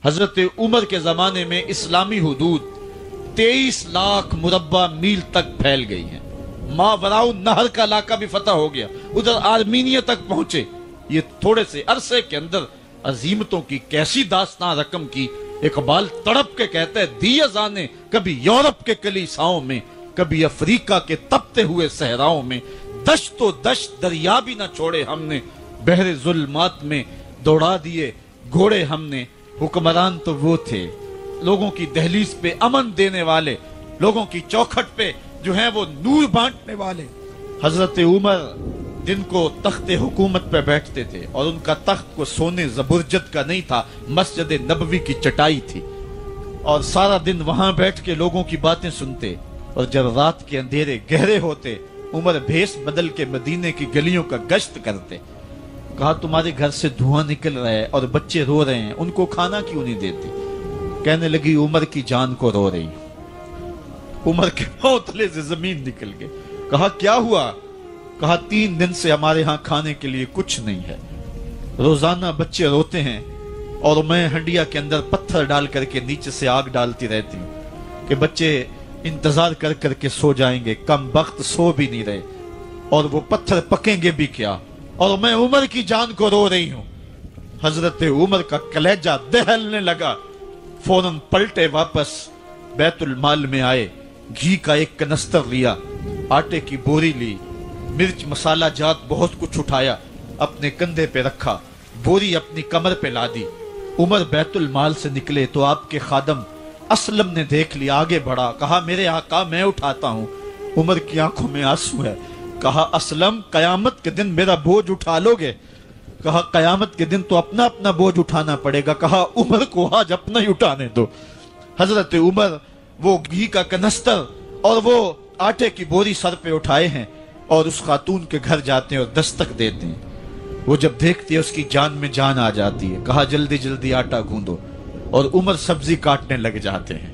حضرت عمر کے زمانے میں اسلامی حدود 23 لاکھ مربع میل تک پھیل گئی ہیں. ماوراء نہر کا علاقہ بھی فتح ہو گیا, ادھر آرمینیا تک پہنچے. یہ تھوڑے سے عرصے کے اندر عظیمتوں کی کیسی داستان رقم کی. اقبال تڑپ کے کہتا ہے دی ازانے کبھی یورپ کے کلیساؤں میں, کبھی افریقہ کے تپتے ہوئے صحراؤں میں, دشت و دشت دریا بھی نہ چھوڑے ہم نے, بحر ظلمات میں دوڑا دیے گھوڑے ہم نے. حکمران تو وہ تھے لوگوں کی دہلیز پہ امن دینے والے, لوگوں کی چوکھٹ پہ جو ہیں وہ نور بانٹنے والے. حضرت عمر دن کو تخت حکومت پہ بیٹھتے تھے اور ان کا تخت کو سونے زبرجد کا نہیں تھا, مسجد نبوی کی چٹائی تھی, اور سارا دن وہاں بیٹھ کے لوگوں کی باتیں سنتے. اور جب رات کے اندھیرے گہرے ہوتے عمر بھیس بدل کے مدینے کی گلیوں کا گشت کرتے. کہا تمہارے گھر سے دھواں نکل رہا ہے اور بچے رو رہے ہیں, ان کو کھانا کیوں نہیں دیتے؟ کہنے لگی عمر کی جان کو رو رہی. عمر کے پاؤں تلے سے زمین نکل گئے. کہا کیا ہوا؟ کہا 3 دن سے ہمارے ہاں کھانے کے لیے کچھ نہیں ہے. روزانہ بچے روتے ہیں اور میں ہنڈیا کے اندر پتھر ڈال کر کے نیچے سے آگ ڈالتی رہتی ہوں کہ بچے انتظار کر کر کے سو جائیں گے. کم بخت سو بھی نہیں رہے اور وہ پتھر پکیں گے بھی کیا, اور میں عمر کی جان کو رو رہی ہوں. حضرت عمر کا کلیجہ دہلنے لگا. فوراً پلٹے واپس بیت المال میں آئے, گھی کا ایک کنستر لیا, آٹے کی بوری لی, مرچ مسالہ جات بہت کچھ اٹھایا, اپنے کندھے پہ رکھا, بوری اپنی کمر پہ لا دی. عمر بیت المال سے نکلے تو آپ کے خادم اسلم نے دیکھ لیا, آگے بڑھا, کہا میرے آقا میں اٹھاتا ہوں. عمر کی آنکھوں میں آنسو ہے. کہا اسلم قیامت کے دن میرا بوجھ اٹھا لو گے؟ کہا قیامت کے دن تو اپنا اپنا بوجھ اٹھانا پڑے گا. کہا عمر کو آج اپنا ہی اٹھانے دو. حضرت عمر وہ گھی کا کنستر اور وہ آٹے کی بوری سر پہ اٹھائے ہیں اور اس خاتون کے گھر جاتے ہیں اور دستک دیتے ہیں. وہ جب دیکھتی ہے اس کی جان میں جان آ جاتی ہے. کہا جلدی جلدی آٹا گوندو, اور عمر سبزی کاٹنے لگ جاتے ہیں.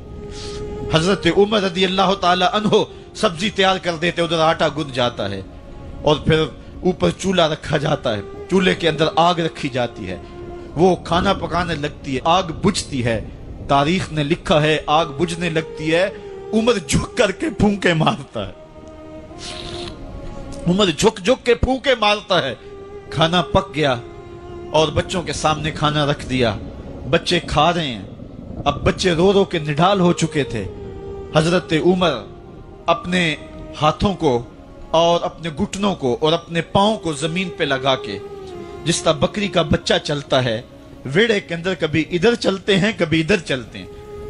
حضرت عمر رضی اللہ تعالی عنہ سبزی تیار کر دیتے, ادھر آٹا گند جاتا ہے اور پھر اوپر چولہا رکھا جاتا ہے, چولہے کے اندر آگ رکھی جاتی ہے, وہ کھانا پکانے لگتی ہے, آگ بجھتی ہے. تاریخ نے لکھا ہے آگ بجھنے لگتی ہے, عمر جھک کر کے پھونکے مارتا ہے. عمر جھک جھک کے پھونکے مارتا ہے. کھانا پک گیا اور بچوں کے سامنے کھانا رکھ دیا, بچے کھا رہے ہیں. اب بچے رو رو کے نڈال ہو چکے تھے. حضرت عمر اپنے ہاتھوں کو اور اپنے گھٹنوں کو اور اپنے پاؤں کو زمین پہ لگا کے, جس طرح بکری کا بچہ چلتا ہے ویڑے کے اندر, کبھی ادھر چلتے ہیں کبھی ادھر چلتے ہیں,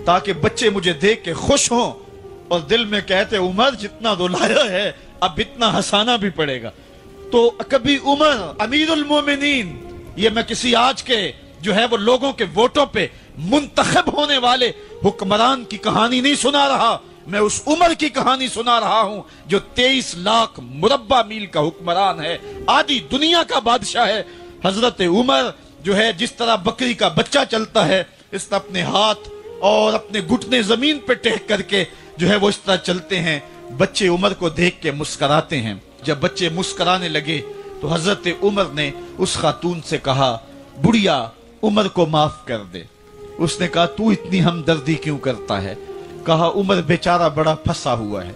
تاکہ بچے مجھے دیکھ کے خوش ہوں اور دل میں کہتے عمر جتنا رلایا ہے اب اتنا ہنسانا بھی پڑے گا. تو کبھی عمر امیر المومنین, یہ میں کسی آج کے جو ہے وہ لوگوں کے ووٹوں پہ منتخب ہونے والے حکمران کی کہانی نہیں سنا رہا, میں اس عمر کی کہانی سنا رہا ہوں جو 23 لاکھ مربع میل کا حکمران ہے, آدھی دنیا کا بادشاہ ہے. حضرت عمر جو ہے جس طرح بکری کا بچہ چلتا ہے اس طرح اپنے ہاتھ اور اپنے گھٹنے زمین پہ ٹیک کر کے جو ہے وہ اس طرح چلتے ہیں. بچے عمر کو دیکھ کے مسکراتے ہیں. جب بچے مسکرانے لگے تو حضرت عمر نے اس خاتون سے کہا بڑھیا عمر کو معاف کر دے. اس نے کہا تو اتنی ہمدردی کیوں کرتا ہے؟ کہا عمر بیچارہ بڑا پھنسا ہوا ہے,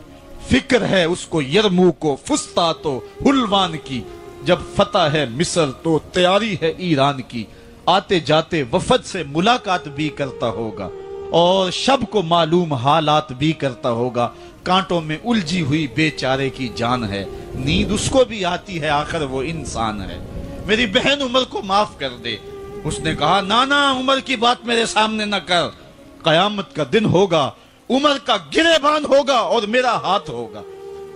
فکر ہے اس کو یرموک و فسطاط و حلوان کی, جب فتح ہے مصر تو تیاری ہے ایران کی, آتے جاتے وفد سے ملاقات بھی کرتا ہوگا اور شب کو معلوم حالات بھی کرتا ہوگا. کانٹوں میں الجھی ہوئی بیچارے کی جان ہے, نیند اس کو بھی آتی ہے, آخر وہ انسان ہے. میری بہن عمر کو معاف کر دے. اس نے کہا نانا عمر کی بات میرے سامنے نہ کر, قیامت کا دن ہوگا, عمر کا گریبان ہوگا اور میرا ہاتھ ہوگا.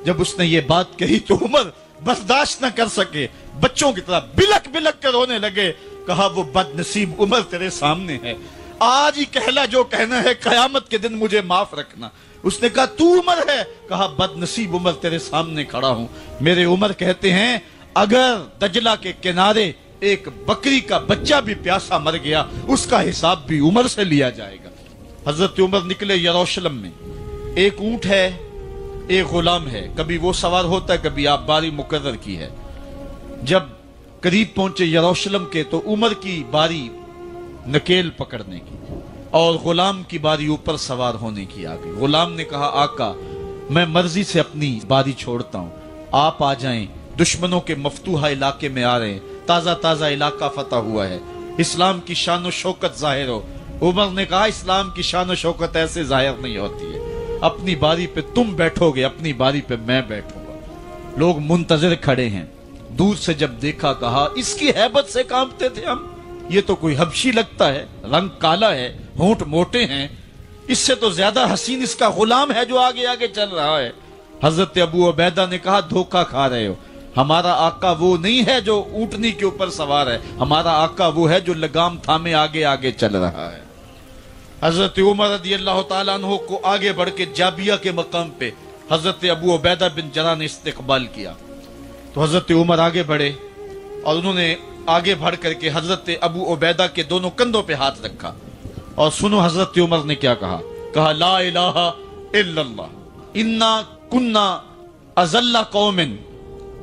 جب اس نے یہ بات کہی تو عمر برداشت نہ کر سکے, بچوں کی طرح بلک بلک کر رونے لگے. کہا وہ بد نصیب عمر تیرے سامنے ہے, آج ہی کہلا جو کہنا ہے, قیامت کے دن مجھے معاف رکھنا. اس نے کہا تو عمر ہے؟ کہا بد نصیب عمر تیرے سامنے کھڑا ہوں. میرے عمر کہتے ہیں اگر دجلہ کے کنارے ایک بکری کا بچہ بھی پیاسا مر گیا اس کا حساب بھی عمر سے لیا جائے گا. حضرت عمر نکلے یروشلم میں, ایک اونٹ ہے ایک غلام ہے, کبھی وہ سوار ہوتا ہے کبھی آپ باری مقرر کی ہے. جب قریب پہنچے یروشلم کے تو عمر کی باری نکیل پکڑنے کی, اور غلام کی باری اوپر سوار ہونے کی آ گئی۔ غلام نے کہا آقا میں مرضی سے اپنی باری چھوڑتا ہوں، آپ آ جائیں، دشمنوں کے مفتوحہ علاقے میں آ رہے ہیں، تازہ تازہ علاقہ فتح ہوا ہے، اسلام کی شان و شوکت ظاہر ہو۔ عمر نے کہا اسلام کی شان و شوکت ایسے ظاہر نہیں ہوتی ہے، اپنی باری پہ تم بیٹھو گے، اپنی باری پہ میں بیٹھوں گا۔ لوگ منتظر کھڑے ہیں، دور سے جب دیکھا کہا اس کی ہیبت سے کانپتے تھے ہم، یہ تو کوئی حبشی لگتا ہے، رنگ کالا ہے، ہونٹ موٹے ہیں، اس سے تو زیادہ حسین اس کا غلام ہے جو آگے آگے چل رہا ہے۔ حضرت ابو عبیدہ نے کہا دھوکہ کھا رہے ہو، ہمارا آقا وہ نہیں ہے جو اونٹنی کے اوپر سوار ہے، ہمارا آقا وہ ہے جو لگام تھامے آگے آگے چل رہا ہے۔ حضرت عمر رضی اللہ تعالیٰ عنہ کو آگے بڑھ کے جابیہ کے مقام پہ حضرت ابو عبیدہ بن جراح نے استقبال کیا، تو حضرت عمر آگے بڑھے اور انہوں نے آگے بڑھ کر کے حضرت ابو عبیدہ کے دونوں کندھوں پہ ہاتھ رکھا، اور سنو حضرت عمر نے کیا کہا لا الہ الا اللہ انا کنا اذل قوم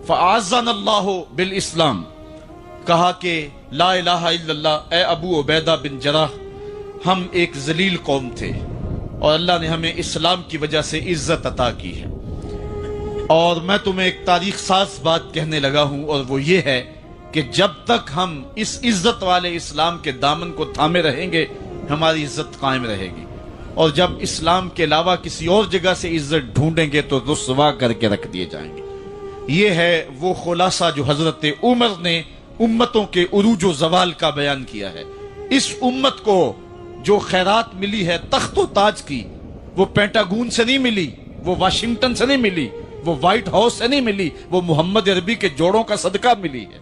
فاعزنا اللہ بالاسلام، کہا کہ لا الہ الا اللہ، اے ابو عبیدہ بن جراح ہم ایک ذلیل قوم تھے اور اللہ نے ہمیں اسلام کی وجہ سے عزت عطا کی ہے، اور میں تمہیں ایک تاریخ ساز بات کہنے لگا ہوں، اور وہ یہ ہے کہ جب تک ہم اس عزت والے اسلام کے دامن کو تھامے رہیں گے ہماری عزت قائم رہے گی، اور جب اسلام کے علاوہ کسی اور جگہ سے عزت ڈھونڈیں گے تو رسوا کر کے رکھ دیے جائیں گے۔ یہ ہے وہ خلاصہ جو حضرت عمر نے امتوں کے عروج و زوال کا بیان کیا ہے۔ اس امت کو جو خیرات ملی ہے تخت و تاج کی، وہ پینٹاگون سے نہیں ملی، وہ واشنگٹن سے نہیں ملی، وہ وائٹ ہاؤس سے نہیں ملی، وہ محمد عربی کے جوڑوں کا صدقہ ملی ہے۔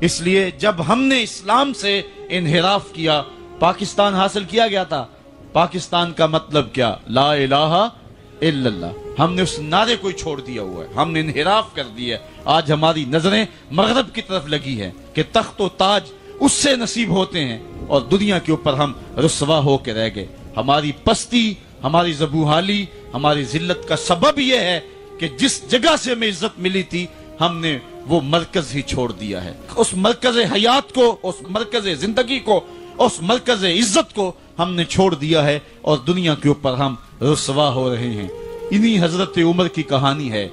اس لیے جب ہم نے اسلام سے انحراف کیا، پاکستان حاصل کیا گیا تھا، پاکستان کا مطلب کیا؟ لا الہ الا اللہ، ہم نے اس نعرے کو چھوڑ دیا ہوا ہے، ہم نے انحراف کر دیا ہے۔ آج ہماری نظریں مغرب کی طرف لگی ہیں کہ تخت و تاج اس سے نصیب ہوتے ہیں، اور دنیا کے اوپر ہم رسوا ہو کے رہ گئے۔ ہماری پستی، ہماری زبوحالی، ہماری ذلت کا سبب یہ ہے کہ جس جگہ سے ہمیں عزت ملی تھی ہم نے وہ مرکز ہی چھوڑ دیا ہے۔ اس مرکز حیات کو، اس مرکز زندگی کو، اس مرکز عزت کو ہم نے چھوڑ دیا ہے، اور دنیا کے اوپر ہم رسوا ہو رہے ہیں۔ انہی حضرت عمر کی کہانی ہے۔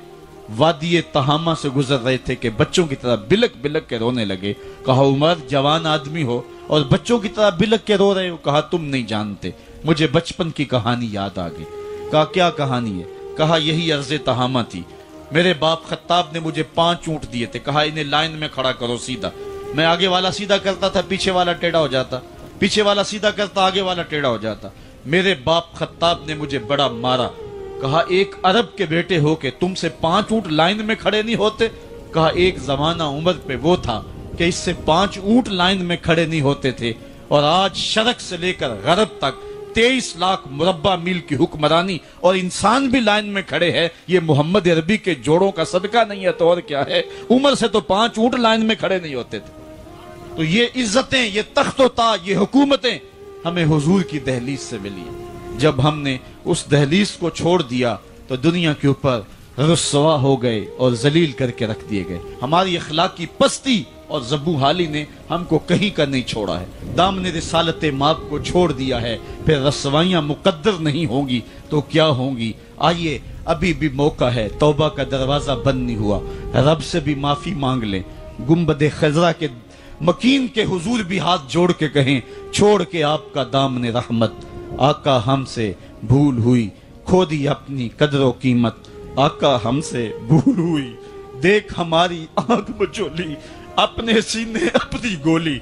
وادی تہامہ سے گزر رہے تھے کہ بچوں کی طرح بلک بلک کے رونے لگے۔ کہا عمر جوان آدمی ہو اور بچوں کی طرح بلک کے رو رہے ہو؟ کہا تم نہیں جانتے، مجھے بچپن کی کہانی یاد آ گئی۔ کہا کیا کہانی ہے؟ کہا یہی عرض تہامہ تھی، میرے باپ خطاب نے مجھے 5 اونٹ دیے تھے، کہا انہیں لائن میں کھڑا کرو سیدھا، میں آگے والا سیدھا کرتا تھا، پیچھے والا ٹیڑھا ہو جاتا، پیچھے والا سیدھا کرتا، آگے والا ٹیڑھا ہو جاتا۔ میرے باپ خطاب نے مجھے بڑا مارا۔ کہا ایک عرب کے بیٹے ہو کے تم سے 5 اونٹ لائن میں کھڑے نہیں ہوتے؟ کہا ایک زمانہ عمر پہ وہ تھا کہ اس سے 5 اونٹ لائن میں کھڑے نہیں ہوتے تھے، اور آج شرق سے لے کر غرب تک 23 لاکھ مربع میل کی حکمرانی اور انسان بھی لائن میں کھڑے ہیں۔ یہ محمد عربی کے جوڑوں کا صدقہ نہیں ہے تو اور کیا ہے؟ عمر سے تو 5 اونٹ لائن میں کھڑے نہیں ہوتے تھے۔ تو یہ عزتیں، یہ تخت و تاج، یہ حکومتیں ہمیں حضور کی دہلیز سے ملی ہیں۔ جب ہم نے اس دہلیز کو چھوڑ دیا تو دنیا کے اوپر رسوا ہو گئے اور ذلیل کر کے رکھ دیے گئے۔ ہماری اخلاقی پستی اور زبوحالی نے ہم کو کہیں کا نہیں چھوڑا ہے۔ دامن رسالت ماب کو چھوڑ دیا ہے، پھر رسوائیاں مقدر نہیں ہوں گی تو کیا ہوں گی؟ آئیے ابھی بھی موقع ہے، توبہ کا دروازہ بند نہیں ہوا، رب سے بھی معافی مانگ لیں۔ گنبد خضرا کے مکین کے حضور بھی ہاتھ جوڑ کے کہیں چھوڑ کے آپ کا دامن رحمت، آقا ہم سے بھول ہوئی، کھو دی اپنی قدر و قیمت، آقا ہم سے بھول ہوئی، دیکھ ہماری آنکھ بچولی، اپنے سینے اپنی گولی،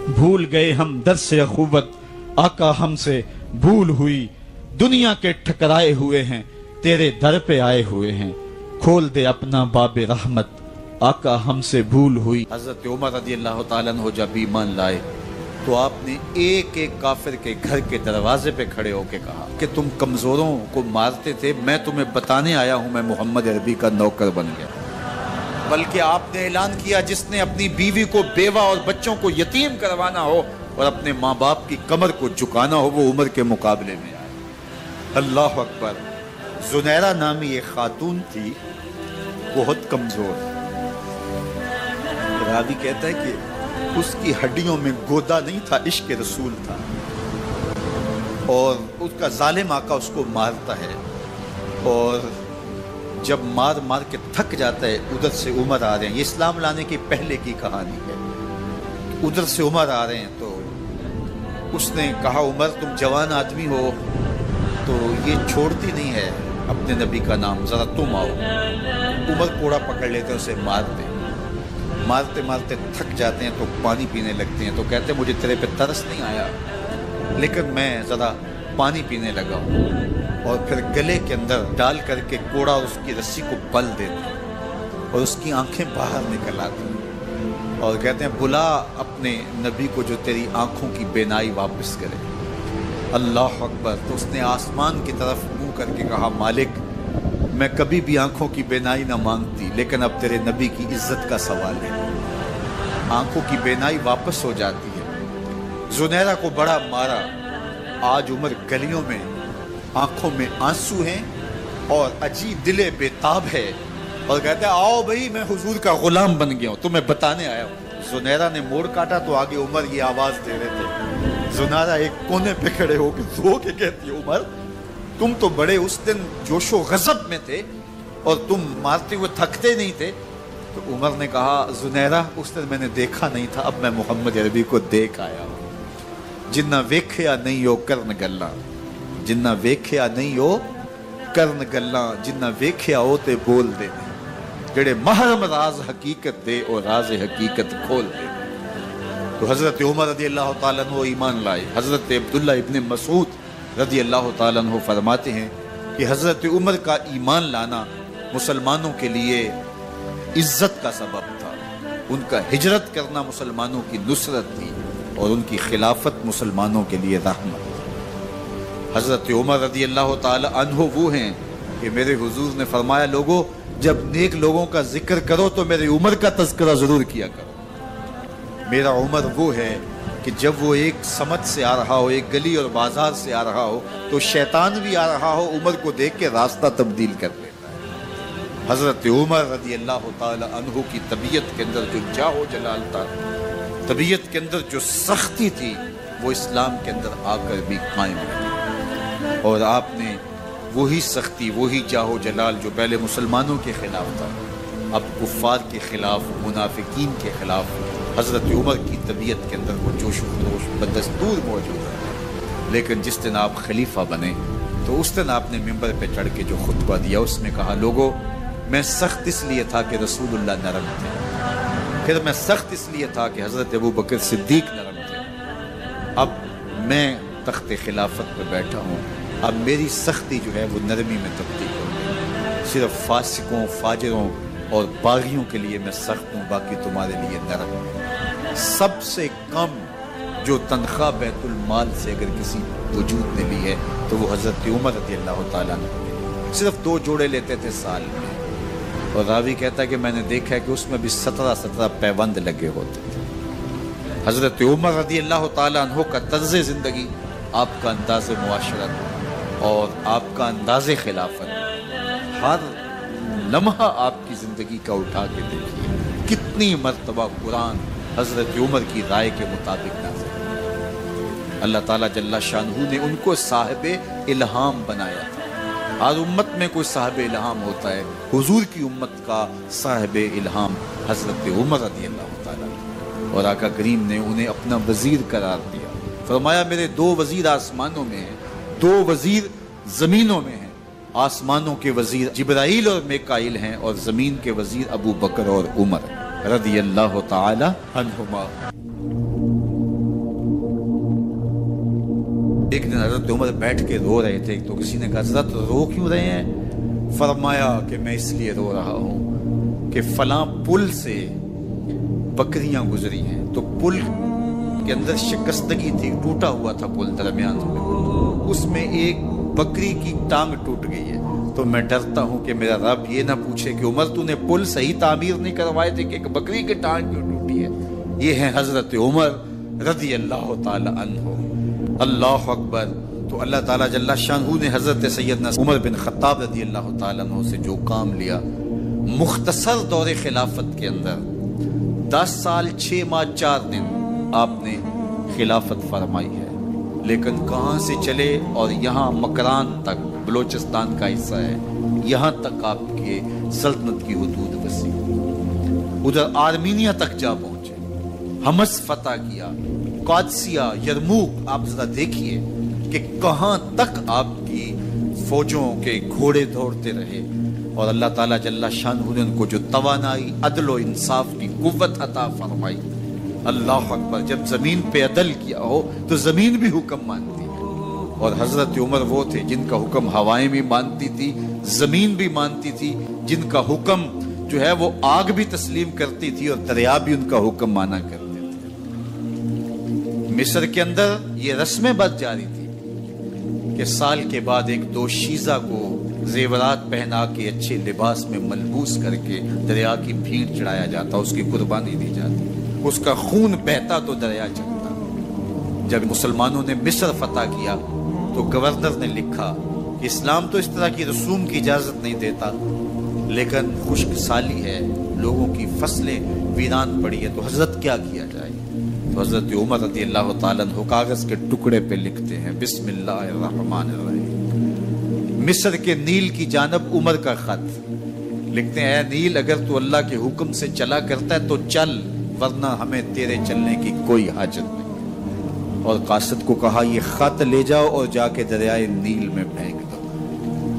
بھول گئے ہم درس اخوت، آقا ہم سے بھول ہوئی، دنیا کے ٹھکرائے ہوئے ہیں تیرے در پہ آئے ہوئے ہیں، کھول دے اپنا باب رحمت، آقا ہم سے بھول ہوئی۔ حضرت عمر رضی اللہ تعالیٰ عنہ جب ایمان لائے تو آپ نے ایک ایک کافر کے گھر کے دروازے پہ کھڑے ہو کے کہا کہ تم کمزوروں کو مارتے تھے، میں تمہیں بتانے آیا ہوں میں محمد عربی کا نوکر بن گیا۔ بلکہ آپ نے اعلان کیا جس نے اپنی بیوی کو بیوہ اور بچوں کو یتیم کروانا ہو اور اپنے ماں باپ کی کمر کو جھکانا ہو وہ عمر کے مقابلے میں آئے۔ اللہ اکبر۔ زنیرہ نامی ایک خاتون تھی، بہت کمزور، راوی کہتا ہے کہ اس کی ہڈیوں میں گودا نہیں تھا، عشق رسول تھا، اور اس کا ظالم آقا اس کو مارتا ہے، اور جب مار مار کے تھک جاتا ہے، ادھر سے عمر آ رہے ہیں، یہ اسلام لانے کی پہلے کی کہانی ہے، ادھر سے عمر آ رہے ہیں، تو اس نے کہا عمر تم جوان آدمی ہو تو یہ چھوڑتی نہیں ہے اپنے نبی کا نام، ذرا تم آؤ۔ عمر کوڑا پکڑ لیتے ہیں، اسے مارتے مارتے مارتے تھک جاتے ہیں تو پانی پینے لگتے ہیں، تو کہتے ہیں مجھے تیرے پہ ترس نہیں آیا لیکن میں ذرا پانی پینے لگا ہوں، اور پھر گلے کے اندر ڈال کر کے کوڑا اس کی رسی کو بل دیتے اور اس کی آنکھیں باہر نکل آتی اور کہتے ہیں بلا اپنے نبی کو جو تیری آنکھوں کی بینائی واپس کرے۔ اللہ اکبر۔ تو اس نے آسمان کی طرف منہ کر کے کہا مالک میں کبھی بھی آنکھوں کی بینائی نہ مانگتی، لیکن اب تیرے نبی کی عزت کا سوال ہے۔ آنکھوں کی بینائی واپس ہو جاتی ہے۔ زنیرہ کو بڑا مارا، آج عمر گلیوں میں آنکھوں میں آنسو ہیں اور عجیب دل بے تاب ہے، اور کہتے ہیں آؤ بھئی میں حضور کا غلام بن گیا ہوں، تمہیں بتانے آیا ہوں۔ زنیرہ نے موڑ کاٹا تو آگے عمر یہ آواز دے رہے تھے۔ زنیرہ ایک کونے پہ کھڑے ہو کے رو کے کہتی ہے عمر تم تو بڑے اس دن جوش و غضب میں تھے اور تم مارتے ہوئے تھکتے نہیں تھے۔ تو عمر نے کہا زنیرہ اس دن میں نے دیکھا نہیں تھا، اب میں محمد عربی کو دیکھ آیا ہوں۔ جنہ ویکھیا نہیں ہو کرن گلاں، جنہ ویکھیا نہیں ہو کرن گلاں، جنہ ویکھیا ہو تے بول دے، جڑے محرم راز حقیقت دے اور راز حقیقت کھول دے۔ تو حضرت عمر رضی اللہ تعالیٰ عنہ ایمان لائے۔ حضرت عبداللہ ابن مسعود رضی اللہ تعالیٰ عنہ فرماتے ہیں کہ حضرت عمر کا ایمان لانا مسلمانوں کے لیے عزت کا سبب تھا، ان کا ہجرت کرنا مسلمانوں کی نصرت تھی، اور ان کی خلافت مسلمانوں کے لیے رحمت۔ حضرت عمر رضی اللہ تعالی عنہ وہ ہیں کہ میرے حضور نے فرمایا لوگوں جب نیک لوگوں کا ذکر کرو تو میرے عمر کا تذکرہ ضرور کیا کرو۔ میرا عمر وہ ہے کہ جب وہ ایک سمت سے آ رہا ہو، ایک گلی اور بازار سے آ رہا ہو تو شیطان بھی آ رہا ہو، عمر کو دیکھ کے راستہ تبدیل کر لیتا ہے۔ حضرت عمر رضی اللہ تعالی عنہ کی طبیعت کے اندر جو جاہ و جلال تھا، طبیعت کے اندر جو سختی تھی، وہ اسلام کے اندر آ کر بھی قائم رہی، اور آپ نے وہی سختی، وہی جاہ و جلال جو پہلے مسلمانوں کے خلاف تھا، اب کفار کے خلاف، منافقین کے خلاف حضرت عمر کی طبیعت کے اندر وہ جوش و خروش بدستور موجود ہے۔ لیکن جس دن آپ خلیفہ بنے تو اس دن آپ نے ممبر پہ چڑھ کے جو خطبہ دیا اس میں کہا لوگوں میں سخت اس لیے تھا کہ رسول اللہ نرم تھے، پھر میں سخت اس لیے تھا کہ حضرت ابوبکر صدیق نرم تھے، اب میں تخت خلافت پہ بیٹھا ہوں، اب میری سختی جو ہے وہ نرمی میں تبدیل ہو گئی، صرف فاسقوں، فاجروں اور باغیوں کے لیے میں سخت ہوں، باقی تمہارے لیے نرم ہوں۔ سب سے کم جو تنخواہ بیت المال سے اگر کسی وجود نے لی ہے تو وہ حضرت عمر رضی اللہ تعالیٰ نے صرف 2 جوڑے لیتے تھے سال میں، اور راوی کہتا ہے کہ میں نے دیکھا ہے کہ اس میں بھی 17 پیوند لگے ہوتے تھے۔ حضرت عمر رضی اللہ تعالیٰ عنہ کا طرز زندگی، آپ کا انداز معاشرت اور آپ کا انداز خلافت، ہر لمحہ آپ کی زندگی کا اٹھا کے دیکھیے کتنی مرتبہ قرآن حضرت عمر کی رائے کے مطابق نازل۔ اللہ تعالیٰ جل شانہ نے ان کو صاحب الہام بنایا تھا۔ ہر امت میں کوئی صاحب الہام ہوتا ہے، حضور کی امت کا صاحب الہام حضرت عمر رضی اللہ تعالیٰ، اور آقا کریم نے انہیں اپنا وزیر قرار دیا۔ فرمایا میرے 2 وزیر آسمانوں میں ہیں، 2 وزیر زمینوں میں ہیں، آسمانوں کے وزیر جبرائیل اور میکائیل ہیں، اور زمین کے وزیر ابو بکر اور عمر رضی اللہ تعالی عنہما۔ ایک دن حضرت عمر بیٹھ کے رو رہے تھے تو کسی نے کہا حضرت رو کیوں رہے ہیں؟ فرمایا کہ میں اس لیے رو رہا ہوں کہ فلاں پل سے بکریاں گزری ہیں، تو پل کے اندر شکستگی تھی، ٹوٹا ہوا تھا پل درمیان میں، اس میں ایک بکری کی ٹانگ ٹوٹ گئی ہے، تو میں ڈرتا ہوں کہ میرا رب یہ نہ پوچھے کہ عمر تو نے پل صحیح تعمیر نہیں کروائے تھے کہ ایک بکری کی ٹانگ کیوں ٹوٹی ہے۔ یہ ہیں حضرت عمر رضی اللہ تعالی عنہ۔ اللہ اکبر۔ تو اللہ تعالیٰ جل شانہ نے حضرت سیدنا عمر بن خطاب رضی اللہ تعالیٰ عنہ سے جو کام لیا، مختصر دور خلافت کے اندر 10 سال 6 ماہ 4 دن آپ نے خلافت فرمائی ہے، لیکن کہاں سے چلے اور یہاں مکران تک، بلوچستان کا حصہ ہے، یہاں تک آپ کے سلطنت کی حدود وسیع، ادھر آرمینیا تک جا پہنچے، حمص فتح کیا، قادسیہ، یرموک، آپ ذرا دیکھیے کہ کہاں تک آپ کی فوجوں کے گھوڑے دوڑتے رہے، اور اللہ تعالیٰ جل شانہ نے ان کو جو توانائی، عدل و انصاف کی قوت عطا فرمائی۔ اللہ اکبر، جب زمین پہ عدل کیا ہو تو زمین بھی حکم مانتی ہے، اور حضرت عمر وہ تھے جن کا حکم ہوائیں بھی مانتی تھی، زمین بھی مانتی تھی، جن کا حکم جو ہے وہ آگ بھی تسلیم کرتی تھی اور دریا بھی ان کا حکم مانا کرتے تھے۔ مصر کے اندر یہ رسمیں بد جاری تھی کہ سال کے بعد ایک دوشیزہ کو زیورات پہنا کے اچھے لباس میں ملبوس کر کے دریا کی بھیڑ چڑھایا جاتا، اس کی قربانی دی جاتی، اس کا خون بہتا تو دریا چلتا۔ جب مسلمانوں نے مصر فتح کیا تو گورنر نے لکھا کہ اسلام تو اس طرح کی رسوم کی اجازت نہیں دیتا، لیکن خشک سالی ہے، لوگوں کی فصلیں ویران پڑی ہے، تو حضرت کیا کیا جائے؟ تو حضرت عمر رضی اللہ تعالیٰ عنہ کاغذ کے ٹکڑے پہ لکھتے ہیں بسم اللہ الرحمن الرحیم، مصر کے نیل کی جانب عمر کا خط لکھتے ہیں، اے نیل اگر تو اللہ کے حکم سے چلا کرتا ہے تو چل، ورنہ ہمیں تیرے چلنے کی کوئی حاجت نہیں۔ اور قاصد کو کہا یہ خط لے جاؤ اور جا کے دریائے نیل میں پھینک دو۔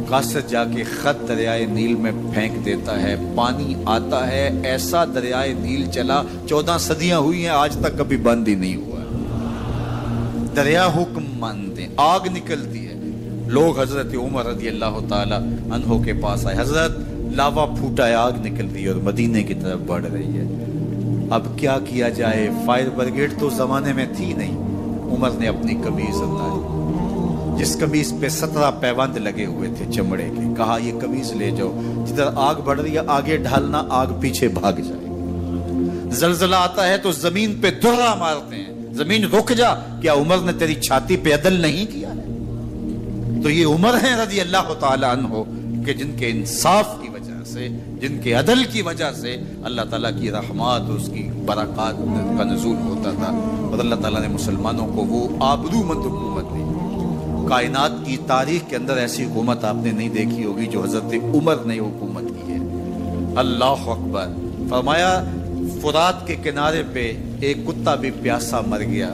قاصد جا کے خط دریائے نیل میں پھینک دیتا ہے، پانی آتا ہے، ایسا دریائے نیل چلا، 14 صدیاں ہوئی ہیں آج تک کبھی بند ہی نہیں ہوا۔ دریا حکم مانتے، آگ نکلتی ہے، لوگ حضرت عمر رضی اللہ تعالی عنہ کے پاس آئے، حضرت لاوا پھوٹا ہے، آگ نکل رہی ہے اور مدینے کی طرف بڑھ رہی ہے، اب کیا کیا جائے؟ فائر بریگیڈ تو زمانے میں تھی نہیں۔ عمر نے اپنی قمیض اتاری، جس قمیض پہ 17 پیوند لگے ہوئے تھے چمڑے کے، کہا یہ قمیض لے جاؤ، جدھر آگ بڑھ رہی ہے آگے ڈھالنا، آگ پیچھے بھاگ جائے۔ زلزلہ آتا ہے تو زمین پہ درہ مارتے ہیں، زمین رک جا، کیا عمر نے تیری چھاتی پہ عدل نہیں کیا ہے؟ تو یہ عمر ہیں رضی اللہ تعالی عنہ کہ جن کے انصاف کی وجہ سے، جن کے عدل کی وجہ سے اللہ تعالیٰ کی رحمات، اس کی برکات کا نزول ہوتا تھا، اور اللہ تعالیٰ نے مسلمانوں کو وہ آبرومند حکومت دی۔ کائنات کی تاریخ کے اندر ایسی حکومت آپ نے نہیں دیکھی ہوگی جو حضرت عمر نے حکومت کی ہے۔ اللہ اکبر، فرمایا فرات کے کنارے پہ ایک کتا بھی پیاسا مر گیا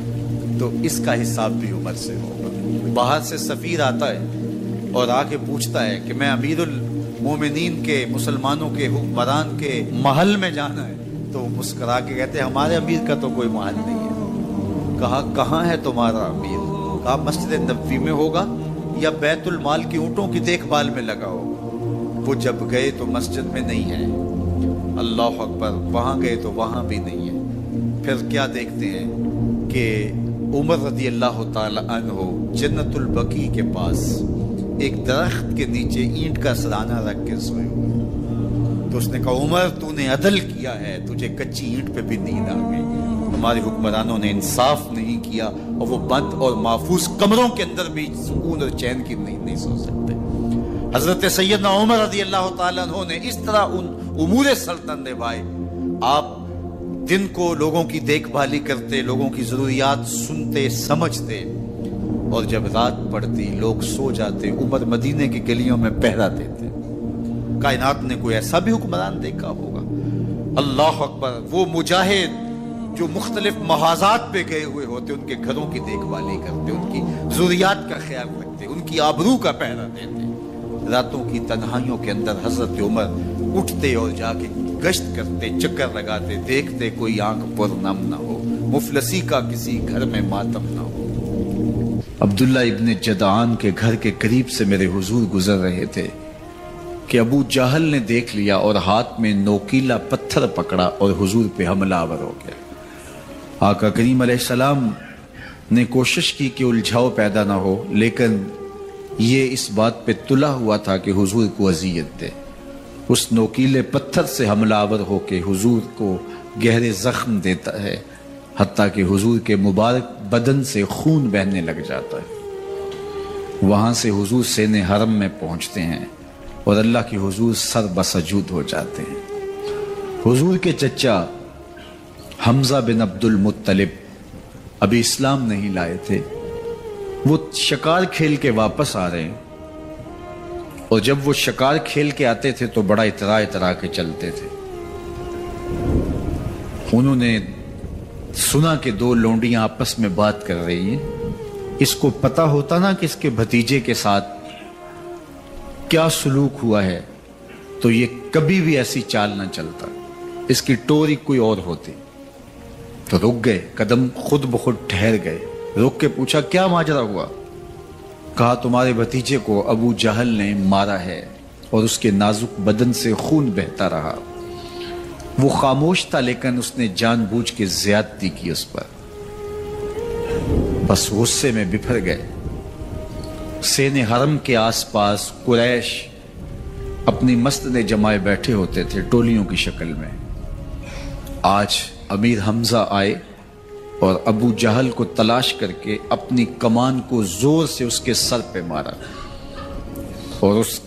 تو اس کا حساب بھی عمر سے ہوگا۔ باہر سے سفیر آتا ہے اور آ کے پوچھتا ہے کہ میں امیر المومنین کے، مسلمانوں کے حکمران کے محل میں جانا ہے، تو مسکرا کے کہتے ہیں ہمارے امیر کا تو کوئی محل نہیں ہے۔ کہا کہاں ہے تمہارا امیر؟ کہا مسجد نبوی میں ہوگا یا بیت المال کی اونٹوں کی دیکھ بھال میں لگا ہوگا۔ وہ جب گئے تو مسجد میں نہیں ہے، اللہ اکبر، وہاں گئے تو وہاں بھی نہیں ہے۔ پھر کیا دیکھتے ہیں کہ عمر رضی اللہ تعالی عنہ جنت البقیع کے پاس ایک درخت کے نیچے اینٹ کا سرانہ رکھ کے سوئے ہوئے، تو اس نے کہا عمر تو نے عدل کیا ہے، تجھے کچی اینٹ پہ بھی نیند آ گئی، ہمارے حکمرانوں نے انصاف نہیں کیا، اور وہ بند اور محفوظ کمروں کے اندر بھی سکون اور چین کی نیند نہیں سو سکتے۔ حضرت سیدنا عمر رضی اللہ تعالیٰ عنہ نے اس طرح ان امور سلطنت نبھائے۔ آپ دن کو لوگوں کی دیکھ بھالی کرتے، لوگوں کی ضروریات سنتے سمجھتے، اور جب رات پڑتی لوگ سو جاتے، عمر مدینے کی گلیوں میں پہرا دیتے۔ کائنات نے کوئی ایسا بھی حکمران دیکھا ہوگا؟ اللہ اکبر، وہ مجاہد جو مختلف محاذات پہ گئے ہوئے ہوتے، ان کے گھروں کی دیکھ بھالی کرتے، ان کی ضروریات کا خیال رکھتے، ان کی آبرو کا پہرا دیتے۔ راتوں کی تنہائیوں کے اندر حضرت عمر اٹھتے اور جا کے گشت کرتے، چکر لگاتے، دیکھتے کوئی آنکھ پر نم نہ ہو، مفلسی کا کسی گھر میں ماتم نہ ہو۔ عبداللہ ابن جدعان کے گھر کے قریب سے میرے حضور گزر رہے تھے کہ ابو جہل نے دیکھ لیا اور ہاتھ میں نوکیلا پتھر پکڑا اور حضور پہ حملہ آور ہو گیا۔ آقا کریم علیہ السلام نے کوشش کی کہ الجھاؤ پیدا نہ ہو، لیکن یہ اس بات پہ تلا ہوا تھا کہ حضور کو اذیت دے۔ اس نوکیلے پتھر سے حملہ آور ہو کے حضور کو گہرے زخم دیتا ہے، حتیٰ کہ حضور کے مبارک بدن سے خون بہنے لگ جاتا ہے۔ وہاں سے حضور سین حرم میں پہنچتے ہیں اور اللہ کے حضور سر بسجود ہو جاتے ہیں۔ حضور کے چچا حمزہ بن عبد المطلب ابھی اسلام نہیں لائے تھے، وہ شکار کھیل کے واپس آ رہے ہیں، اور جب وہ شکار کھیل کے آتے تھے تو بڑا اترا کے چلتے تھے۔ انہوں نے سنا کہ دو لونڈیاں آپس میں بات کر رہی ہیں۔ اس کو پتا ہوتا نا کہ اس کے بھتیجے کے ساتھ کیا سلوک ہوا ہے تو یہ کبھی بھی ایسی چال نہ چلتا، اس کی ٹوری کوئی اور ہوتی۔ تو رک گئے، قدم خود بخود ٹھہر گئے، رک کے پوچھا کیا ماجرا ہوا؟ کہا تمہارے بھتیجے کو ابو جہل نے مارا ہے اور اس کے نازک بدن سے خون بہتا رہا۔ وہ خاموش تھا لیکن اس نے جان بوجھ کے زیادتی کی اس پر۔ بس غصے میں بپھر گئے۔ سین حرم کے آس پاس قریش اپنی مسجدیں جمائے بیٹھے ہوتے تھے ٹولیوں کی شکل میں۔ آج امیر حمزہ آئے اور ابو جہل کو تلاش کر کے اپنی کمان کو زور سے اس کے سر پہ مارا اور اس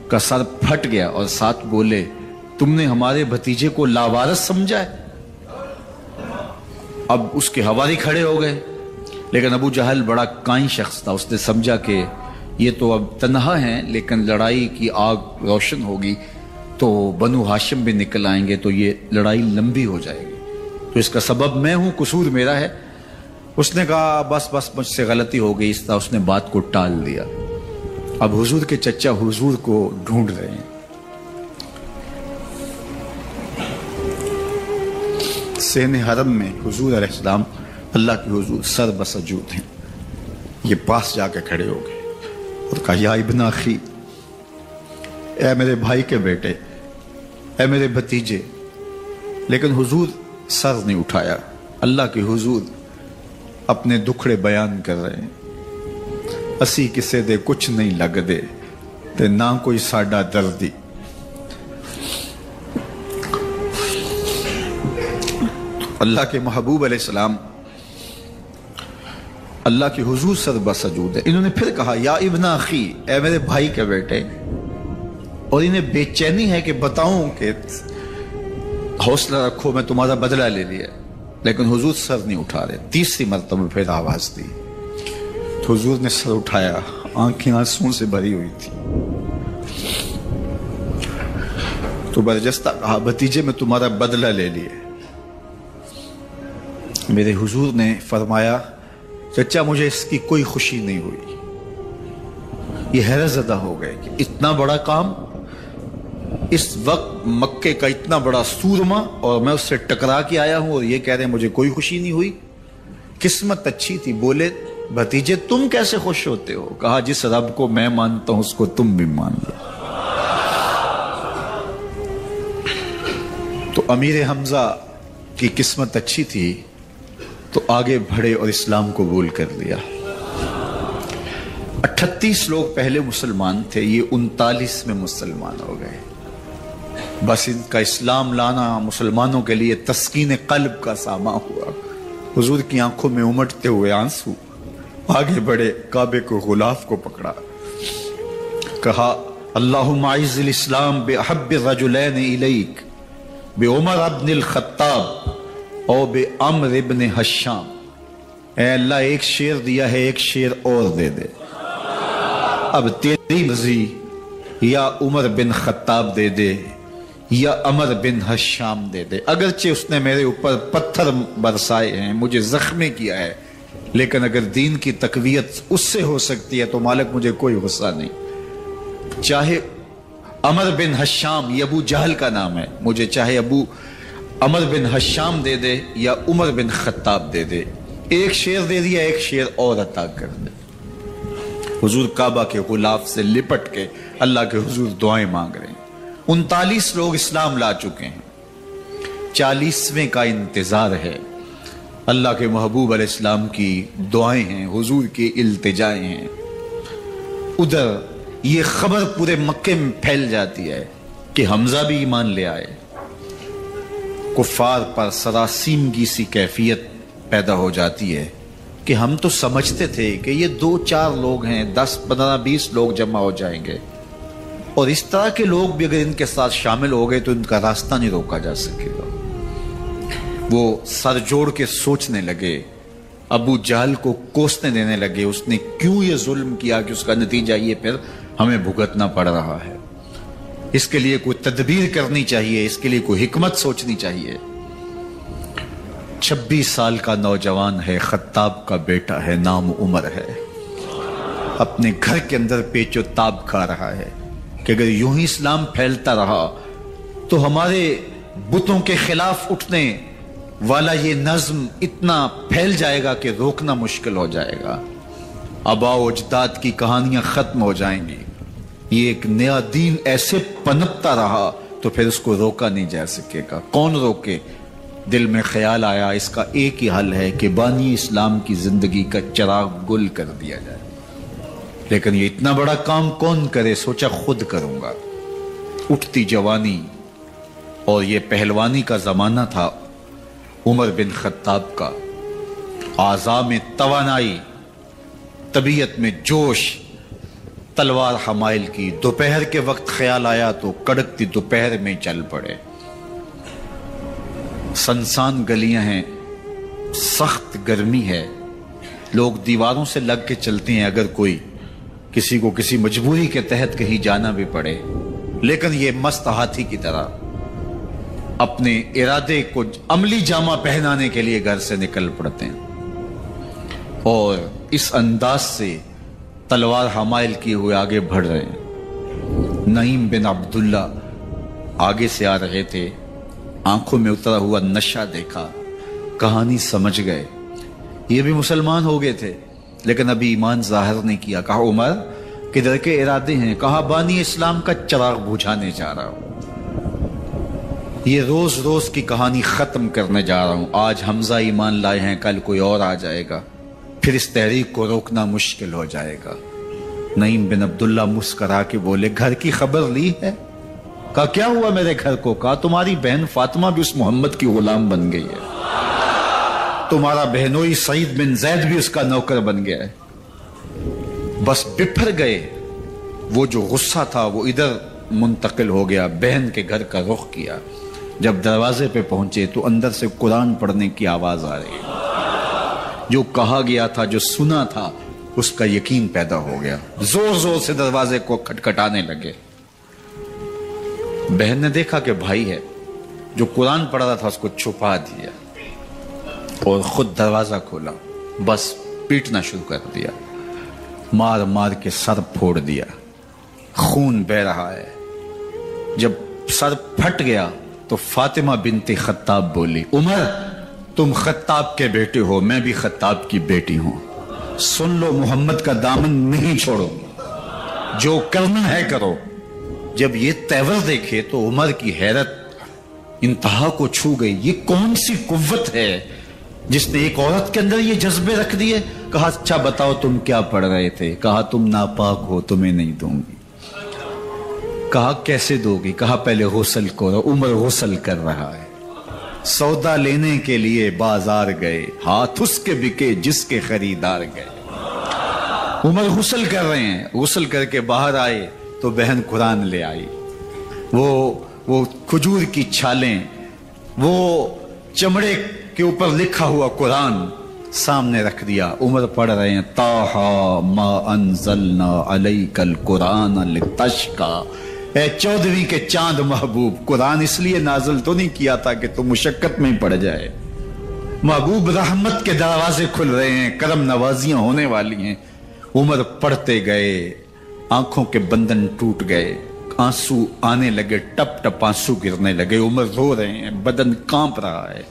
کا سر پھٹ گیا، اور ساتھ بولے تم نے ہمارے بھتیجے کو لاوارث سمجھا ہے؟ اب اس کے حوالی کھڑے ہو گئے، لیکن ابو جہل بڑا کائن شخص تھا، اس نے سمجھا کہ یہ تو اب تنہا ہیں، لیکن لڑائی کی آگ روشن ہوگی تو بنو ہاشم بھی نکل آئیں گے تو یہ لڑائی لمبی ہو جائے گی، تو اس کا سبب میں ہوں، قصور میرا ہے۔ اس نے کہا بس مجھ سے غلطی ہو گئی، اس طرح اس نے بات کو ٹال دیا۔ اب حضور کے چچا حضور کو ڈھونڈ رہے ہیں۔ سین حرم میں حضور علیہ السلام اللہ کے حضور سر بسجود ہیں۔ یہ پاس جا کے کھڑے ہو گئے اور کہا یا ابن اخی، اے میرے بھائی کے بیٹے، اے میرے بھتیجے، لیکن حضور سر نہیں اٹھایا۔ اللہ کے حضور اپنے دکھڑے بیان کر رہے ہیں۔ اسی کسے دے کچھ نہیں لگ دے تے نہ کوئی ساڈا دردی۔ اللہ کے محبوب علیہ السلام اللہ کے حضور سر بسجود ہے۔ انہوں نے پھر کہا یا ابن اخی، اے میرے بھائی کے بیٹے، اور انہیں بے چینی ہے کہ بتاؤں کہ حوصلہ رکھو میں تمہارا بدلہ لے لیا، لیکن حضور سر نہیں اٹھا رہے۔ تیسری مرتبہ پھر آواز دی تو حضور نے سر اٹھایا، آنکھیں آنسوں سے بھری ہوئی تھی، تو برجستہ کہا بھتیجے میں تمہارا بدلہ لے لیا۔ میرے حضور نے فرمایا چچا مجھے اس کی کوئی خوشی نہیں ہوئی۔ یہ حیرت زدہ ہو گئے کہ اتنا بڑا کام، اس وقت مکے کا اتنا بڑا سورما، اور میں اس سے ٹکرا کے آیا ہوں اور یہ کہہ رہے ہیں مجھے کوئی خوشی نہیں ہوئی۔ قسمت اچھی تھی۔ بولے بھتیجے تم کیسے خوش ہوتے ہو؟ کہا جس رب کو میں مانتا ہوں اس کو تم بھی مان لو۔ تو امیر حمزہ کی قسمت اچھی تھی تو آگے بڑھے اور اسلام قبول کر لیا۔ 38 لوگ پہلے مسلمان تھے، یہ 39 میں مسلمان ہو گئے۔ بس ان کا اسلام لانا مسلمانوں کے لیے تسکین قلب کا ساما ہوا۔ حضور کی آنکھوں میں امٹتے ہوئے آنسو، آگے بڑھے، کعبے کو غلاف کو پکڑا، کہا اللہم اعز الاسلام باحب الرجلین الیک بعمر ابن الخطاب او بعمر ابن حشام۔ اے اللہ ایک شیر دیا ہے، ایک شیر اور دے دے، اب تیری مرضی، یا عمر بن خطاب دے دے یا عمر بن حشام دے دے۔ اگرچہ اس نے میرے اوپر پتھر برسائے ہیں، مجھے زخمی کیا ہے، لیکن اگر دین کی تقویت اس سے ہو سکتی ہے تو مالک مجھے کوئی غصہ نہیں۔ چاہے عمر بن حشام، یہ ابو جہل کا نام ہے، مجھے چاہے ابو عمر بن حشام دے دے یا عمر بن خطاب دے دے، ایک شیر دے دیا، ایک شیر اور عطا کر دے۔ حضور کعبہ کے غلاف سے لپٹ کے اللہ کے حضور دعائیں مانگ رہے ہیں۔ 39 لوگ اسلام لا چکے ہیں، 40ویں کا انتظار ہے۔ اللہ کے محبوب علیہ السلام کی دعائیں ہیں، حضور کی التجائیں ہیں۔ ادھر یہ خبر پورے مکے میں پھیل جاتی ہے کہ حمزہ بھی ایمان لے آئے۔ کفار پر سراسیمگی سی کیفیت پیدا ہو جاتی ہے کہ ہم تو سمجھتے تھے کہ یہ 2-4 لوگ ہیں، 10, 15, 20 لوگ جمع ہو جائیں گے، اور اس طرح کے لوگ بھی اگر ان کے ساتھ شامل ہو گئے تو ان کا راستہ نہیں روکا جا سکے گا۔ وہ سر جوڑ کے سوچنے لگے، ابو جہل کو کوسنے دینے لگے، اس نے کیوں یہ ظلم کیا کہ اس کا نتیجہ یہ پھر ہمیں بھگتنا پڑ رہا ہے، اس کے لیے کوئی تدبیر کرنی چاہیے، اس کے لیے کوئی حکمت سوچنی چاہیے۔ 26 سال کا نوجوان ہے، خطاب کا بیٹا ہے، نام عمر ہے، اپنے گھر کے اندر پیچ و تاب کھا رہا ہے کہ اگر یوں ہی اسلام پھیلتا رہا تو ہمارے بتوں کے خلاف اٹھنے والا یہ نظم اتنا پھیل جائے گا کہ روکنا مشکل ہو جائے گا، آباء و اجداد کی کہانیاں ختم ہو جائیں گی، یہ ایک نیا دین ایسے پنپتا رہا تو پھر اس کو روکا نہیں جا سکے گا، کون روکے؟ دل میں خیال آیا اس کا ایک ہی حل ہے کہ بانی اسلام کی زندگی کا چراغ گل کر دیا جائے، لیکن یہ اتنا بڑا کام کون کرے؟ سوچا خود کروں گا۔ اٹھتی جوانی اور یہ پہلوانی کا زمانہ تھا عمر بن خطاب کا، اعضاء میں توانائی، طبیعت میں جوش، تلوار حمائل کی۔ دوپہر کے وقت خیال آیا تو کڑکتی دوپہر میں چل پڑے۔ سنسان گلیاں ہیں، سخت گرمی ہے، لوگ دیواروں سے لگ کے چلتے ہیں اگر کوئی کسی کو کسی مجبوری کے تحت کہیں جانا بھی پڑے، لیکن یہ مست ہاتھی کی طرح اپنے ارادے کو عملی جامہ پہنانے کے لیے گھر سے نکل پڑتے ہیں اور اس انداز سے تلوار حمائل کیے ہوئے آگے بڑھ رہے ہیں۔ نعیم بن عبداللہ آگے سے آ رہے تھے، آنکھوں میں اترا ہوا نشہ دیکھا، کہانی سمجھ گئے، یہ بھی مسلمان ہو گئے تھے لیکن ابھی ایمان ظاہر نہیں کیا۔ کہا عمر کدھر کے ارادے ہیں؟ کہا بانی اسلام کا چراغ بجھانے جا رہا ہوں، یہ روز روز کی کہانی ختم کرنے جا رہا ہوں، آج حمزہ ایمان لائے ہیں، کل کوئی اور آ جائے گا، پھر اس تحریک کو روکنا مشکل ہو جائے گا۔ نعیم بن عبداللہ مسکرا کے بولے گھر کی خبر لی ہے؟ کہا کیا ہوا میرے گھر کو؟ کہا تمہاری بہن فاطمہ بھی اس محمد کی غلام بن گئی ہے، تمہارا بہنوئی سعید بن زید بھی اس کا نوکر بن گیا ہے۔ بس بپھر گئے، وہ جو غصہ تھا وہ ادھر منتقل ہو گیا، بہن کے گھر کا رخ کیا۔ جب دروازے پہ پہنچے تو اندر سے قرآن پڑھنے کی آواز آ رہی ہے، جو کہا گیا تھا، جو سنا تھا، اس کا یقین پیدا ہو گیا، زور زور سے دروازے کو کھٹکھٹانے لگے۔ بہن نے دیکھا کہ بھائی ہے، جو قرآن پڑھ رہا تھا اس کو چھپا دیا اور خود دروازہ کھولا، بس پیٹنا شروع کر دیا، مار مار کے سر پھوڑ دیا، خون بہ رہا ہے۔ جب سر پھٹ گیا تو فاطمہ بنت خطاب بولی عمر تم خطاب کے بیٹے ہو، میں بھی خطاب کی بیٹی ہوں، سن لو محمد کا دامن نہیں چھوڑو، جو کرنا ہے کرو۔ جب یہ تیور دیکھے تو عمر کی حیرت انتہا کو چھو گئی، یہ کون سی قوت ہے جس نے ایک عورت کے اندر یہ جذبے رکھ دیے؟ کہا اچھا بتاؤ تم کیا پڑھ رہے تھے؟ کہا تم ناپاک ہو، تمہیں نہیں دوں گی۔ کہا کیسے دو گی؟ کہا پہلے غسل کرو۔ عمر غسل کر رہا ہے، سودا لینے کے لیے بازار گئے، ہاتھ اس کے بکے جس کے خریدار گئے۔ عمر غسل کر رہے ہیں، غسل کر کے باہر آئے تو بہن قرآن لے آئی، وہ کھجور کی چھالیں، وہ چمڑے کے اوپر لکھا ہوا قرآن سامنے رکھ دیا۔ عمر پڑھ رہے ہیں طٰہٰ ما انزلنا علیک القرآن لتشقیٰ، اے 14ویں کے چاند محبوب، قرآن اس لیے نازل تو نہیں کیا تھا کہ تو مشقت میں پڑ جائے، محبوب رحمت کے دروازے کھل رہے ہیں، کرم نوازیاں ہونے والی ہیں۔ عمر پڑھتے گئے، آنکھوں کے بندن ٹوٹ گئے، آنسو آنے لگے، ٹپ ٹپ آنسو گرنے لگے، عمر رو رہے ہیں، بدن کانپ رہا ہے۔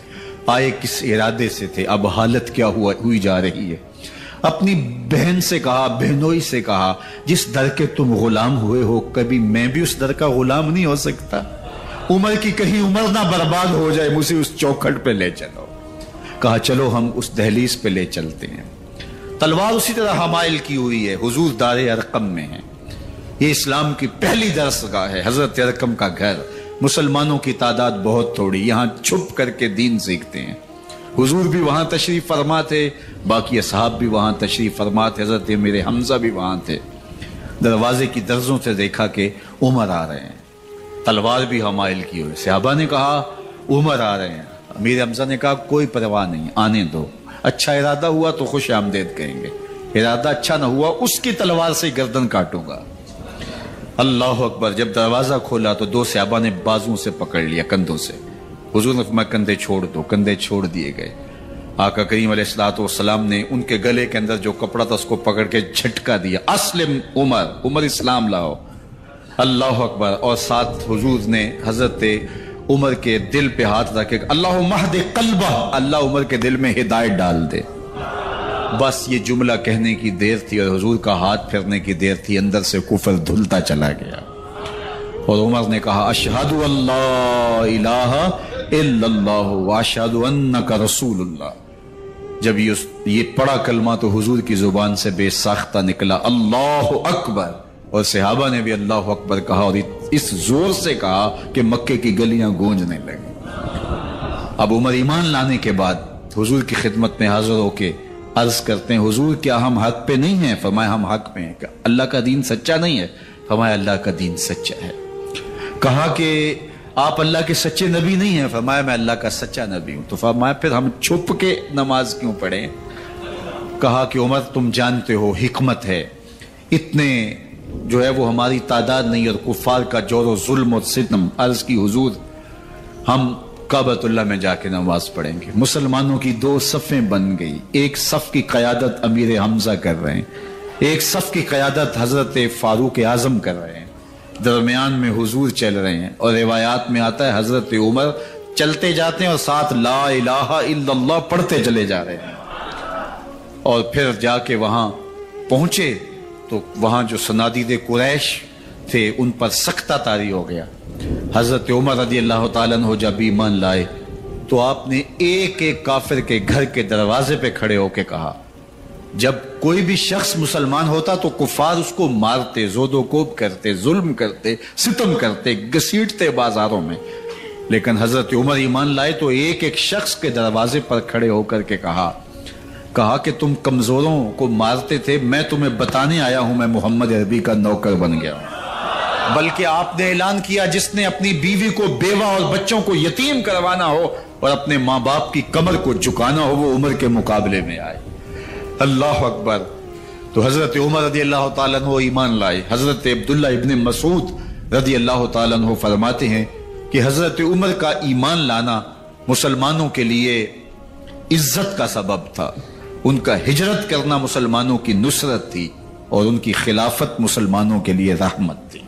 آئے کس ارادے سے تھے، اب حالت کیا ہوئی جا رہی ہے۔ اپنی بہن سے کہا، بہنوئی سے کہا جس در کے تم غلام ہوئے ہو کبھی میں بھی اس در کا غلام نہیں ہو سکتا؟ عمر کی کہیں عمر نہ برباد ہو جائے، مجھے اس چوکھٹ پہ لے چلو۔ کہا چلو ہم اس دہلیز پہ لے چلتے ہیں۔ تلوار اسی طرح حمائل کی ہوئی ہے، حضور دار ارقم میں ہے، یہ اسلام کی پہلی درسگاہ ہے، حضرت ارقم کا گھر۔ مسلمانوں کی تعداد بہت تھوڑی، یہاں چھپ کر کے دین سیکھتے ہیں۔ حضور بھی وہاں تشریف فرما تھے، باقی اصحاب بھی وہاں تشریف فرما تھے، حضرت امیر حمزہ بھی وہاں تھے۔ دروازے کی درزوں سے دیکھا کہ عمر آ رہے ہیں، تلوار بھی حمائل کی ہوئی۔ صحابہ نے کہا عمر آ رہے ہیں، امیر حمزہ نے کہا کوئی پرواہ نہیں، آنے دو، اچھا ارادہ ہوا تو خوش آمدید کہیں گے، ارادہ اچھا نہ ہوا اس کی تلوار سے گردن کاٹوں گا۔ اللہ اکبر۔ جب دروازہ کھولا تو دو صحابہ نے بازوں سے پکڑ لیا، کندھوں سے۔ حضور نے فرمایا کندھے چھوڑ دو، کندھے چھوڑ دیے گئے۔ آقا کریم علیہ الصلوۃ والسلام نے ان کے گلے کے اندر جو کپڑا تھا اس کو پکڑ کے جھٹکا دیا، اسلم عمر، عمر اسلام لاؤ۔ اللہ اکبر۔ اور ساتھ حضور نے حضرت عمر کے دل پہ ہاتھ رکھے، اللہم اہد قلبہ، اللہ عمر کے دل میں ہدایت ڈال دے۔ بس یہ جملہ کہنے کی دیر تھی اور حضور کا ہاتھ پھرنے کی دیر تھی، اندر سے کفر دھلتا چلا گیا۔ اور عمر نے کہا اشہد اللہ الہ الا اللہ واشہد انک رسول اللہ۔ جب یہ پڑا کلمہ تو حضور کی زبان سے بے ساختہ نکلا، اللہ اکبر، اور صحابہ نے بھی اللہ اکبر کہا، اور اس زور سے کہا کہ مکے کی گلیاں گونجنے لگیں۔ اب عمر ایمان لانے کے بعد حضور کی خدمت میں حاضر ہو کے عرض کرتے ہیں حضور کیا ہم حق پہ نہیں ہیں؟ فرمایا ہم حق پہ ہیں۔ کہ اللہ کا دین سچا نہیں ہے؟ فرمایا اللہ کا دین سچا ہے۔ کہا کہ آپ اللہ کے سچے نبی نہیں ہیں؟ فرمایا میں اللہ کا سچا نبی ہوں۔ تو فرمایا پھر ہم چھپ کے نماز کیوں پڑھیں؟ کہا کہ عمر تم جانتے ہو حکمت ہے، اتنے جو ہے وہ ہماری تعداد نہیں، اور کفار کا جور و ظلم اور ستم۔ عرض کی حضور ہم کعبۃ اللہ میں جا کے نماز پڑھیں گے۔ مسلمانوں کی دو صفیں بن گئی، ایک صف کی قیادت امیر حمزہ کر رہے ہیں، ایک صف کی قیادت حضرت فاروق اعظم کر رہے ہیں، درمیان میں حضور چل رہے ہیں، اور روایات میں آتا ہے حضرت عمر چلتے جاتے ہیں اور ساتھ لا الہ الا اللہ پڑھتے چلے جا رہے ہیں۔ اور پھر جا کے وہاں پہنچے تو وہاں جو صنادید قریش تھے ان پر سختہ طاری ہو گیا۔ حضرت عمر رضی اللہ تعالیٰ عنہ جب ایمان لائے تو آپ نے ایک ایک کافر کے گھر کے دروازے پہ کھڑے ہو کے کہا، جب کوئی بھی شخص مسلمان ہوتا تو کفار اس کو مارتے، زود و کوب کرتے، ظلم کرتے، ستم کرتے، گھسیٹتے بازاروں میں، لیکن حضرت عمر ایمان لائے تو ایک ایک شخص کے دروازے پر کھڑے ہو کر کے کہا کہ تم کمزوروں کو مارتے تھے، میں تمہیں بتانے آیا ہوں میں محمد عربی کا نوکر بن گیا ہوں۔ بلکہ آپ نے اعلان کیا جس نے اپنی بیوی کو، بیوہ اور بچوں کو یتیم کروانا ہو اور اپنے ماں باپ کی کمر کو جھکانا ہو وہ عمر کے مقابلے میں آئے۔ اللہ اکبر۔ تو حضرت عمر رضی اللہ تعالیٰ عنہ ایمان لائے۔ حضرت عبداللہ ابن مسعود رضی اللہ تعالیٰ عنہ فرماتے ہیں کہ حضرت عمر کا ایمان لانا مسلمانوں کے لیے عزت کا سبب تھا، ان کا ہجرت کرنا مسلمانوں کی نصرت تھی، اور ان کی خلافت مسلمانوں کے لیے رحمت تھی۔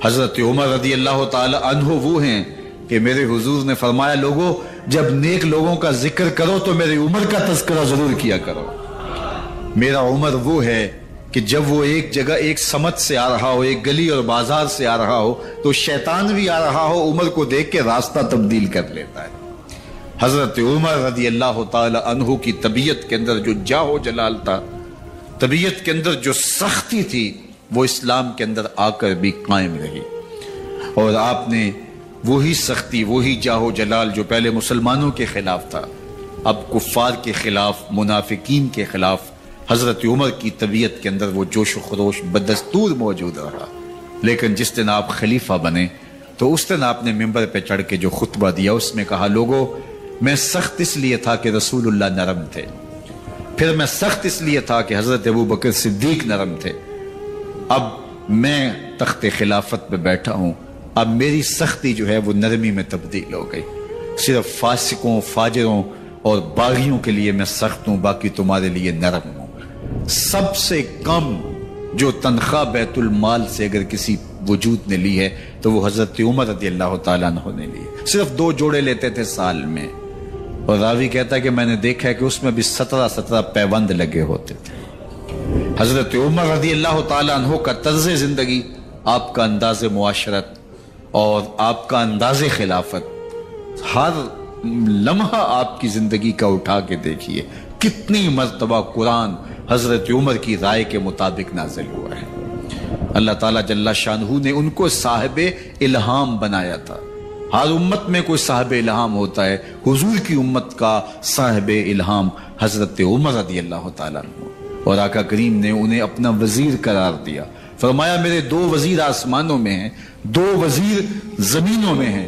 حضرت عمر رضی اللہ تعالی عنہ وہ ہیں کہ میرے حضور نے فرمایا لوگوں جب نیک لوگوں کا ذکر کرو تو میرے عمر کا تذکرہ ضرور کیا کرو۔ میرا عمر وہ ہے کہ جب وہ ایک جگہ ایک سمت سے آ رہا ہو، ایک گلی اور بازار سے آ رہا ہو تو شیطان بھی آ رہا ہو، عمر کو دیکھ کے راستہ تبدیل کر لیتا ہے۔ حضرت عمر رضی اللہ تعالی عنہ کی طبیعت کے اندر جو جاہ و جلال تھا، طبیعت کے اندر جو سختی تھی، وہ اسلام کے اندر آ کر بھی قائم رہی، اور آپ نے وہی سختی، وہی جاہ و جلال جو پہلے مسلمانوں کے خلاف تھا، اب کفار کے خلاف، منافقین کے خلاف حضرت عمر کی طبیعت کے اندر وہ جوش و خروش بدستور موجود رہا۔ لیکن جس دن آپ خلیفہ بنے تو اس دن آپ نے ممبر پہ چڑھ کے جو خطبہ دیا اس میں کہا لوگوں میں سخت اس لیے تھا کہ رسول اللہ نرم تھے، پھر میں سخت اس لیے تھا کہ حضرت ابوبکر صدیق نرم تھے، اب میں تخت خلافت پہ بیٹھا ہوں، اب میری سختی جو ہے وہ نرمی میں تبدیل ہو گئی، صرف فاسقوں، فاجروں اور باغیوں کے لیے میں سخت ہوں، باقی تمہارے لیے نرم ہوں۔ سب سے کم جو تنخواہ بیت المال سے اگر کسی وجود نے لی ہے تو وہ حضرت عمر رضی اللہ تعالیٰ عنہ نے لی، صرف 2 جوڑے لیتے تھے سال میں، اور راوی کہتا ہے کہ میں نے دیکھا ہے کہ اس میں بھی 17 پیوند لگے ہوتے تھے۔ حضرت عمر رضی اللہ تعالیٰ عنہ کا طرز زندگی، آپ کا انداز معاشرت اور آپ کا انداز خلافت، ہر لمحہ آپ کی زندگی کا اٹھا کے دیکھیے کتنی مرتبہ قرآن حضرت عمر کی رائے کے مطابق نازل ہوا ہے۔ اللہ تعالیٰ جل شانہ نے ان کو صاحب الہام بنایا تھا۔ ہر امت میں کوئی صاحب الہام ہوتا ہے، حضور کی امت کا صاحب الہام حضرت عمر رضی اللہ تعالیٰ عنہ، اور آقا کریم نے انہیں اپنا وزیر قرار دیا، فرمایا میرے 2 وزیر آسمانوں میں ہیں، 2 وزیر زمینوں میں ہیں،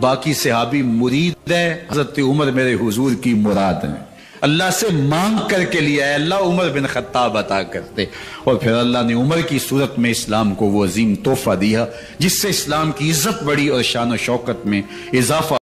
باقی صحابی مرید ہے، حضرت عمر میرے حضور کی مراد ہیں، اللہ سے مانگ کر کے لیا ہے اللہ عمر بن خطاب عطا کرتے، اور پھر اللہ نے عمر کی صورت میں اسلام کو وہ عظیم تحفہ دیا جس سے اسلام کی عزت بڑی اور شان و شوکت میں اضافہ